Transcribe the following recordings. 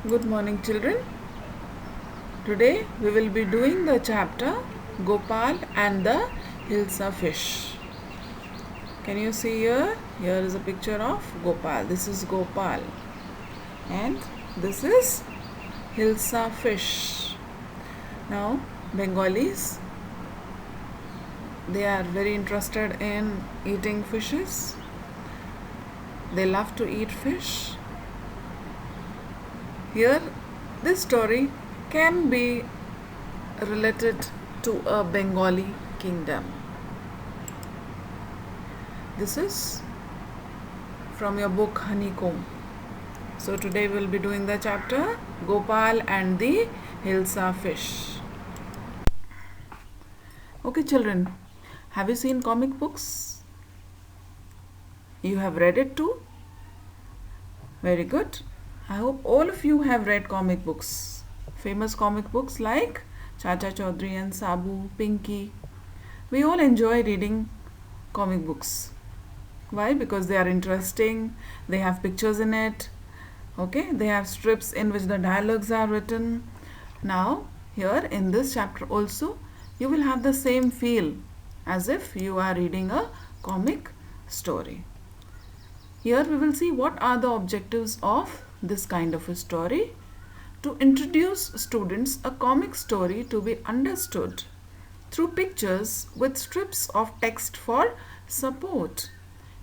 Good morning, children. Today we will be doing the chapter Gopal and the Hilsa fish. Can you see here? Here is a picture of Gopal. This is Gopal. And this is Hilsa fish. Now, Bengalis, they are very interested in eating fishes. They love to eat fish. Here, this story can be related to a Bengali kingdom. This is from your book Honeycomb. So today we'll be doing the chapter Gopal and the Hilsa fish. Okay, children, have you seen comic books? You have read it too? Very good. I hope all of you have read comic books. Famous comic books like Chacha Chaudhary and Sabu, Pinky. We all enjoy reading comic books. Why? Because they are interesting. They have pictures in it. Okay, they have strips in which the dialogues are written. Now, here in this chapter also, you will have the same feel as if you are reading a comic story. Here we will see what are the objectives of this kind of a story. To introduce students a comic story to be understood through pictures with strips of text for support.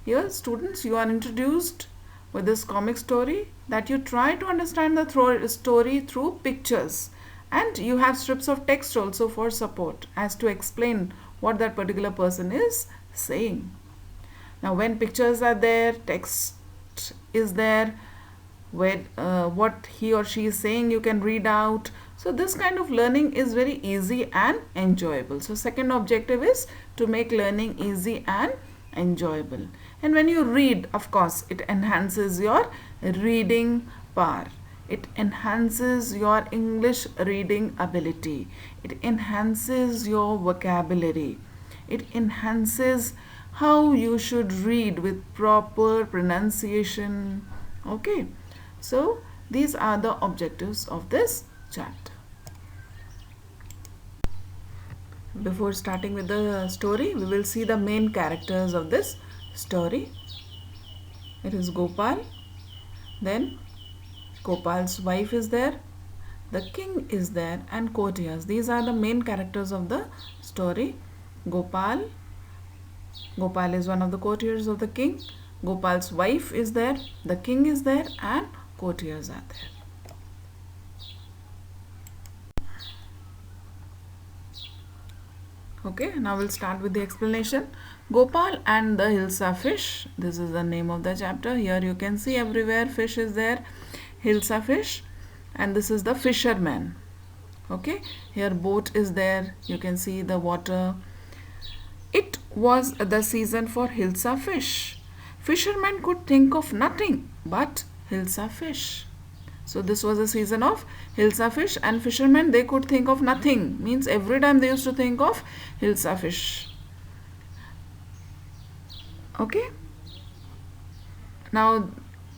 Here students, you are introduced with this comic story that you try to understand the story through pictures, and you have strips of text also for support as to explain what that particular person is saying. Now when pictures are there, text is there, where what he or she is saying you can read out. So this kind of learning is very easy and enjoyable. So second objective is to make learning easy and enjoyable. And when you read, of course, it enhances your reading power. It enhances your English reading ability. It enhances your vocabulary. It enhances how you should read with proper pronunciation. Okay. So, these are the objectives of this chapter. Before starting with the story, we will see the main characters of this story. It is Gopal. Then, Gopal's wife is there. The king is there and courtiers. These are the main characters of the story. Gopal is one of the courtiers of the king. Gopal's wife is there. The king is there and courtiers are there. Okay, now we'll start with the explanation. Gopal and the Hilsa fish. This is the name of the chapter. Here you can see everywhere fish is there. Hilsa fish. And this is the fisherman. Okay, here boat is there. You can see the water. It was the season for Hilsa fish. Fishermen could think of nothing but Hilsa fish. So this was the season of Hilsa fish, and fishermen, they could think of nothing. Means every time they used to think of Hilsa fish. Okay. Now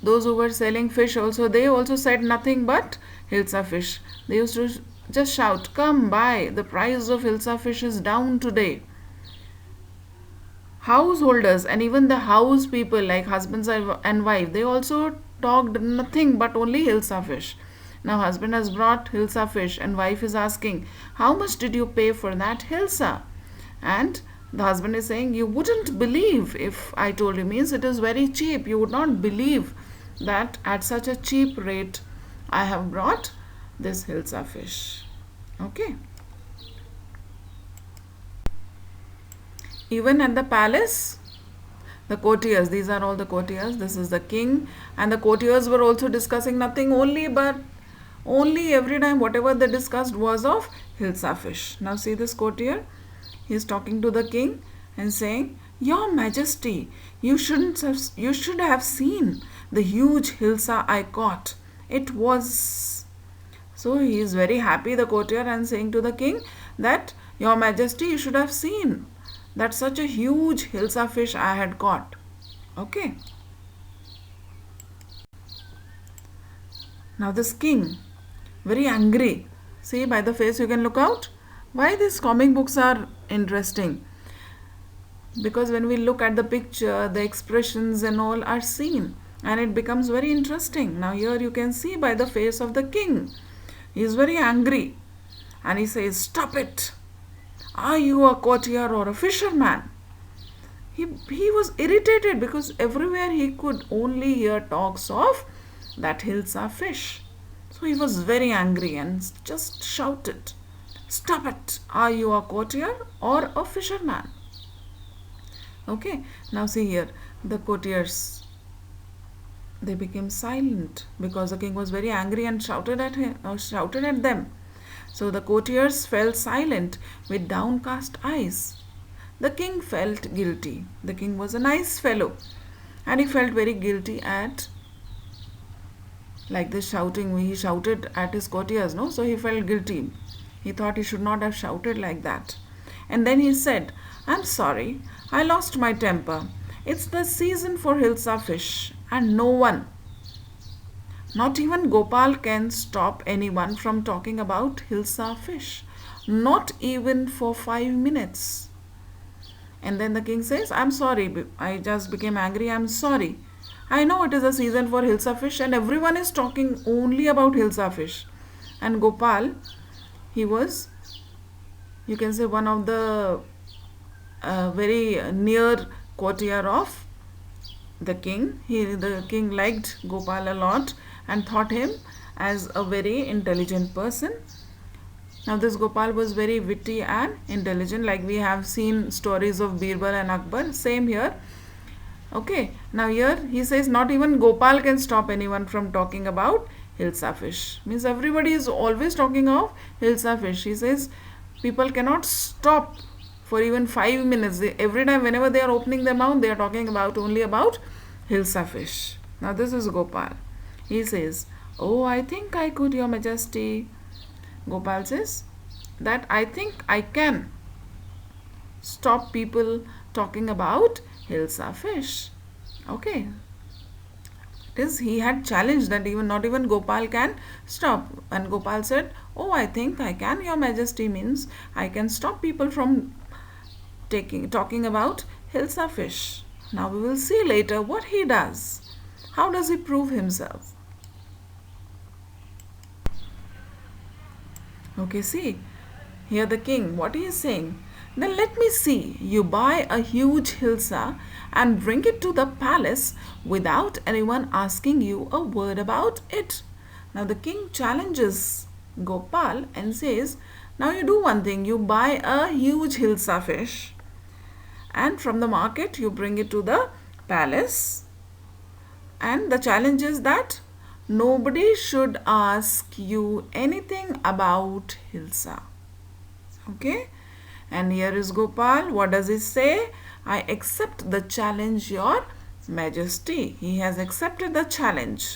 those who were selling fish also, they also said nothing but Hilsa fish. They used to just shout, "Come buy, the price of Hilsa fish is down today." Householders and even the house people like husbands and wife, they also talked nothing but only Hilsa fish. Now husband has brought Hilsa fish and wife is asking, "How much did you pay for that Hilsa?" And the husband is saying, "You wouldn't believe if I told you." Means it is very cheap. You would not believe that at such a cheap rate I have brought this Hilsa fish. Okay. Even at the palace, the courtiers, these are all the courtiers. This is the king, and the courtiers were also discussing nothing only every time whatever they discussed was of Hilsa fish. Now see this courtier. He is talking to the king and saying, "Your Majesty, you should have seen the huge Hilsa I caught. It was..." So he is very happy, the courtier, and saying to the king that, "Your Majesty, you should have seen that such a huge Hilsa fish I had caught." Okay. Now this king, very angry. See, by the face you can look out. Why these comic books are interesting? Because when we look at the picture, the expressions and all are seen, and it becomes very interesting. Now here you can see by the face of the king. He is very angry and he says, "Stop it! Are you a courtier or a fisherman?" He was irritated because everywhere he could only hear talks of that Hilsa fish. So he was very angry and just shouted, "Stop it! Are you a courtier or a fisherman?" Okay, now see here, the courtiers, they became silent because the king was very angry and shouted at him or shouted at them. So the courtiers fell silent with downcast eyes. The king felt guilty. The king was a nice fellow and he felt very guilty at like this shouting. He shouted at his courtiers, no? So he felt guilty. He thought he should not have shouted like that. And then he said, "I'm sorry, I lost my temper. It's the season for Hilsa fish and no one, not even Gopal, can stop anyone from talking about Hilsa fish. Not even for 5 minutes." And then the king says, "I'm sorry, I just became angry, I'm sorry. I know it is a season for Hilsa fish and everyone is talking only about Hilsa fish." And Gopal, he was, you can say, one of the very near courtier of the king. The king liked Gopal a lot and thought him as a very intelligent person. Now this Gopal was very witty and intelligent, like we have seen stories of Birbal and Akbar. Same here. Okay, now here he says not even Gopal can stop anyone from talking about Hilsa fish. Means everybody is always talking of Hilsa fish. He says people cannot stop for even 5 minutes. Every time whenever they are opening their mouth, they are talking about only about Hilsa fish. Now this is Gopal. He says, "Oh, I think I could, Your Majesty." Gopal says that I think I can stop people talking about Hilsa fish. Okay. It is, he had challenged that not even Gopal can stop. And Gopal said, "Oh, I think I can, Your Majesty," means I can stop people from talking about Hilsa fish. Now we will see later what he does. How does he prove himself? Okay, see, here the king, what he is saying. "Then let me see you buy a huge Hilsa and bring it to the palace without anyone asking you a word about it." Now the king challenges Gopal and says, "Now you do one thing, you buy a huge Hilsa fish and from the market you bring it to the palace, and the challenge is that nobody should ask you anything about Hilsa." Okay, and here is Gopal. What does he say? "I accept the challenge, Your Majesty." He has accepted the challenge.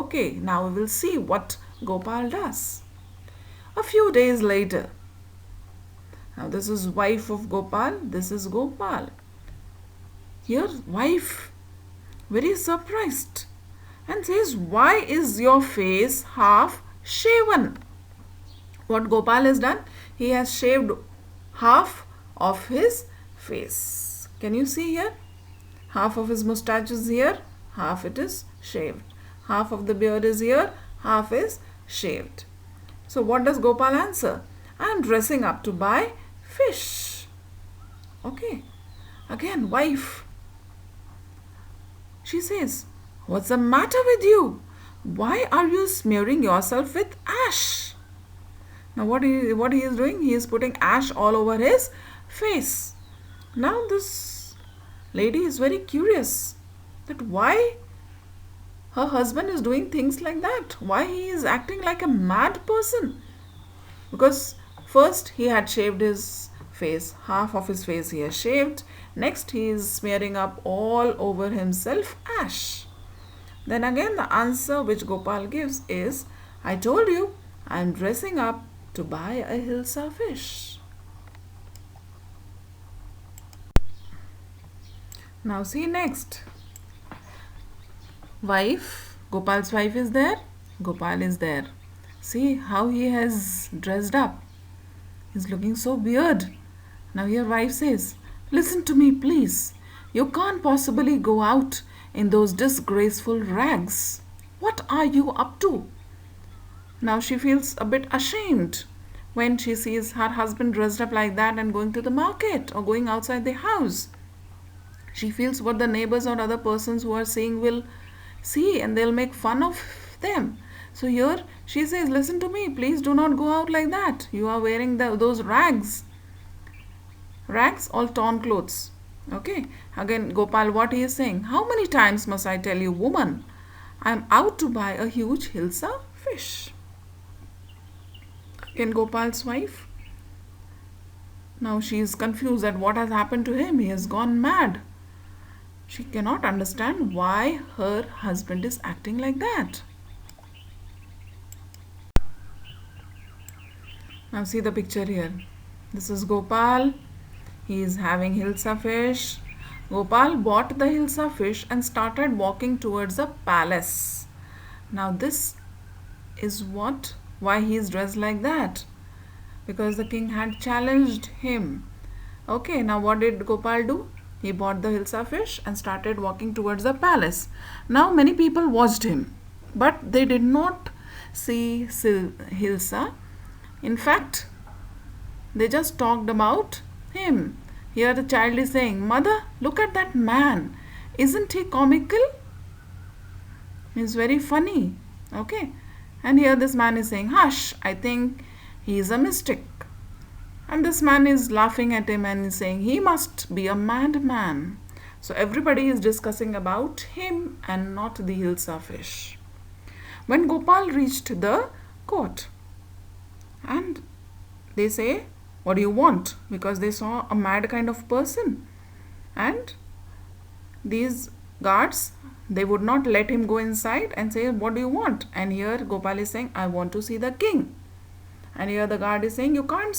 Okay, now we will see what Gopal does. A few days later, now this is wife of Gopal, this is Gopal. Here wife, very surprised, and says, "Why is your face half shaven?" What Gopal has done, he has shaved half of his face. Can you see here? Half of his mustache is here, half it is shaved. Half of the beard is here, half is shaved. So what does Gopal answer? "I am dressing up to buy fish." Okay, again wife, she says, "What's the matter with you? Why are you smearing yourself with ash?" Now what he is doing, he is putting ash all over his face. Now this lady is very curious that why her husband is doing things like that. Why he is acting like a mad person. Because first he had shaved his face, half of his face he has shaved. Next he is smearing up all over himself ash. Then again the answer which Gopal gives is, "I told you, I am dressing up to buy a Hilsa fish." Now see next. Wife, Gopal's wife is there. Gopal is there. See how he has dressed up. He's looking so weird. Now your wife says, listen to me, please. You can't possibly go out in those disgraceful rags. What are you up to? Now she feels a bit ashamed when she sees her husband dressed up like that and going to the market or going outside the house. She feels what the neighbors or other persons who are seeing will see and they'll make fun of them. So here she says, listen to me, please do not go out like that. You are wearing those rags. Rags, all torn clothes. Okay. Again, Gopal, what he is saying? How many times must I tell you, woman? I am out to buy a huge Hilsa fish. Again, Gopal's wife. Now she is confused at what has happened to him. He has gone mad. She cannot understand why her husband is acting like that. Now see the picture here. This is Gopal. He is having Hilsa fish. Gopal bought the Hilsa fish and started walking towards a palace. Now this is why he is dressed like that. Because the king had challenged him. Okay, now what did Gopal do? He bought the Hilsa fish and started walking towards the palace. Now many people watched him, but they did not see Hilsa. In fact, they just talked about him. Here the child is saying, Mother, look at that man. Isn't he comical? He's very funny. Okay. And here this man is saying, hush, I think he is a mystic. And this man is laughing at him and is saying, he must be a madman. So everybody is discussing about him and not the Hilsa fish. When Gopal reached the court, and they say, what do you want? Because they saw a mad kind of person. And these guards, they would not let him go inside and say, what do you want? And here Gopal is saying, I want to see the king. And here the guard is saying, you can't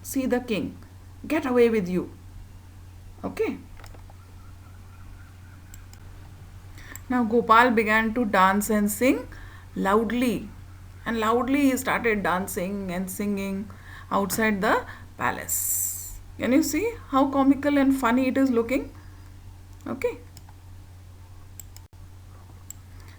see the king. Get away with you. Okay. Now Gopal began to dance and sing loudly. And loudly he started dancing and singing outside the palace. Can you see how comical and funny it is looking? Okay.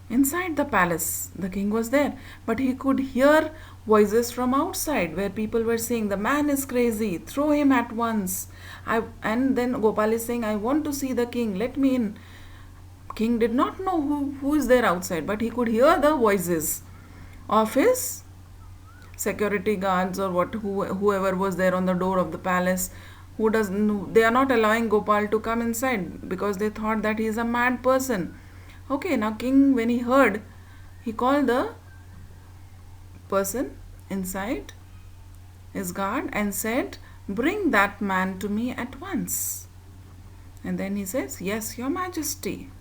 Inside the palace, the king was there, but he could hear voices from outside where people were saying, the man is crazy, throw him at once. And then Gopal is saying, I want to see the king, let me in. King did not know who is there outside, but he could hear the voices of his security guards or whoever was there on the door of the palace. They are not allowing Gopal to come inside because they thought that he is a mad person. Okay, now king, when he heard, he called the person inside, his guard, and said, bring that man to me at once. And then he says, yes, your majesty.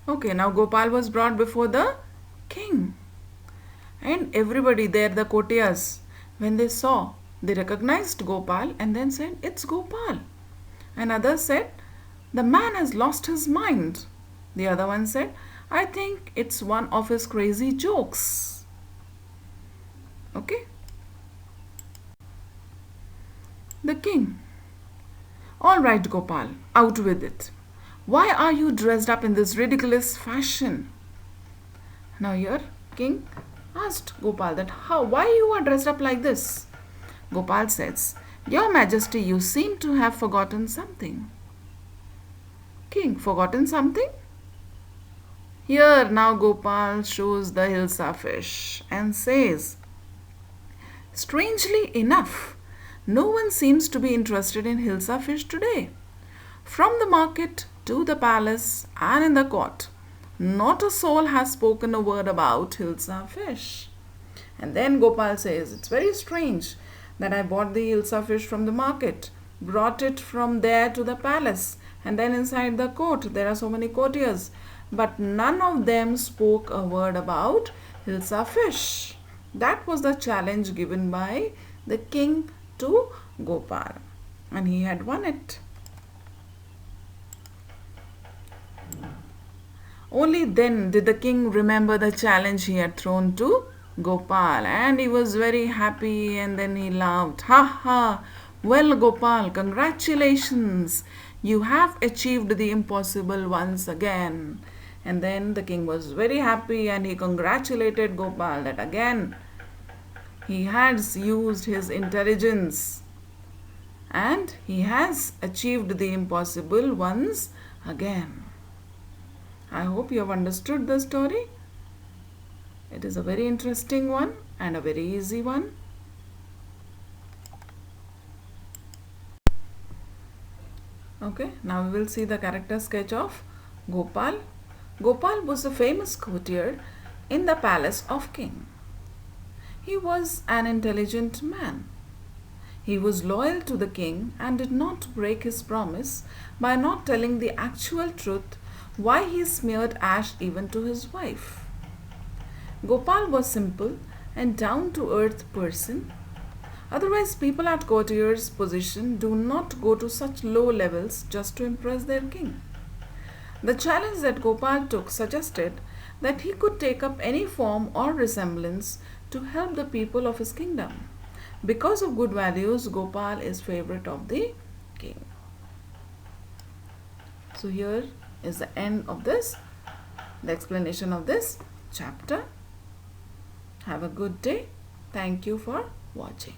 Okay, now Gopal was brought before the king. And everybody there, the courtiers, when they saw, they recognized Gopal and then said, it's Gopal. And others said, the man has lost his mind. The other one said, I think it's one of his crazy jokes. Okay. The king. All right, Gopal, out with it. Why are you dressed up in this ridiculous fashion? Now here, king asked Gopal that why you are dressed up like this? Gopal says, your majesty, you seem to have forgotten something. King, forgotten something? Here now Gopal shows the Hilsa fish and says, strangely enough, no one seems to be interested in Hilsa fish today. From the market to the palace and in the court, not a soul has spoken a word about Hilsa fish. And then Gopal says, it's very strange that I bought the Hilsa fish from the market, brought it from there to the palace, and then inside the court there are so many courtiers, but none of them spoke a word about Hilsa fish. That was the challenge given by the king to Gopal, and he had won it. Only then did the king remember the challenge he had thrown to Gopal, and he was very happy, and then he laughed. Ha ha! Well, Gopal, congratulations! You have achieved the impossible once again. And then the king was very happy and he congratulated Gopal that again he has used his intelligence and he has achieved the impossible once again. I hope you have understood the story. It is a very interesting one and a very easy one. Okay, now we will see the character sketch of Gopal. Gopal was a famous courtier in the palace of king. He was an intelligent man. He was loyal to the king and did not break his promise by not telling the actual truth why he smeared ash even to his wife. Gopal was simple and down-to-earth person. Otherwise, people at courtier's position do not go to such low levels just to impress their king. The challenge that Gopal took suggested that he could take up any form or resemblance to help the people of his kingdom. Because of good values, Gopal is favorite of the king. So here is the end of this, the explanation of this chapter. Have a good day. Thank you for watching.